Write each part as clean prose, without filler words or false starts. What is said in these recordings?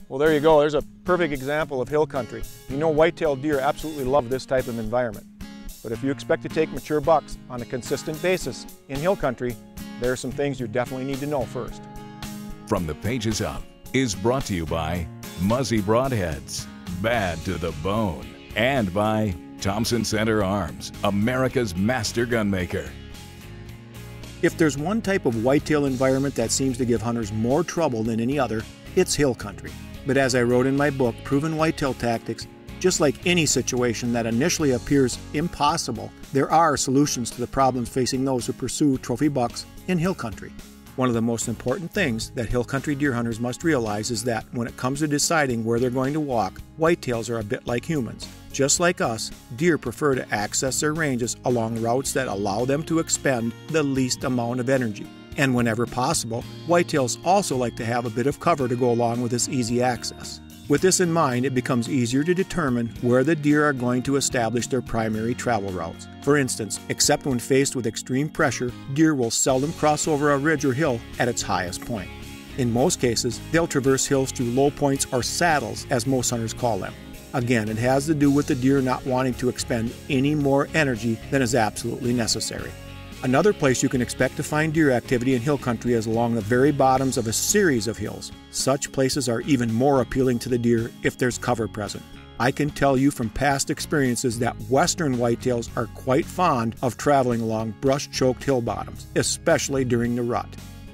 Well, there you go. There's a perfect example of hill country. You know, white-tailed deer absolutely love this type of environment. But if you expect to take mature bucks on a consistent basis in hill country, there are some things you definitely need to know first. From the Pages Up is brought to you by Muzzy Broadheads, bad to the bone, and by Thompson Center Arms, America's master gunmaker. If there's one type of whitetail environment that seems to give hunters more trouble than any other, it's hill country. But as I wrote in my book, Proven Whitetail Tactics, just like any situation that initially appears impossible, there are solutions to the problems facing those who pursue trophy bucks in hill country. One of the most important things that hill country deer hunters must realize is that when it comes to deciding where they're going to walk, whitetails are a bit like humans. Just like us, deer prefer to access their ranges along routes that allow them to expend the least amount of energy. And whenever possible, whitetails also like to have a bit of cover to go along with this easy access. With this in mind, it becomes easier to determine where the deer are going to establish their primary travel routes. For instance, except when faced with extreme pressure, deer will seldom cross over a ridge or hill at its highest point. In most cases, they'll traverse hills through low points or saddles, as most hunters call them. Again, it has to do with the deer not wanting to expend any more energy than is absolutely necessary. Another place you can expect to find deer activity in hill country is along the very bottoms of a series of hills. Such places are even more appealing to the deer if there's cover present. I can tell you from past experiences that western whitetails are quite fond of traveling along brush-choked hill bottoms, especially during the rut.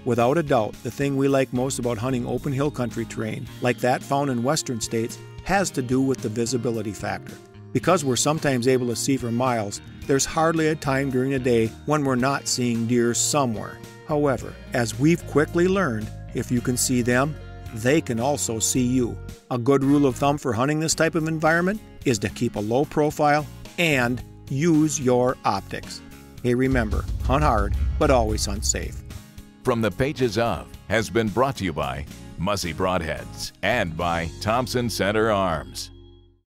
Without a doubt, the thing we like most about hunting open hill country terrain, like that found in western states, has to do with the visibility factor. Because we're sometimes able to see for miles, there's hardly a time during the day when we're not seeing deer somewhere. However, as we've quickly learned, if you can see them, they can also see you. A good rule of thumb for hunting this type of environment is to keep a low profile and use your optics. Hey, remember, hunt hard, but always hunt safe. From the Pages Of has been brought to you by Muzzy Broadheads and by Thompson Center Arms.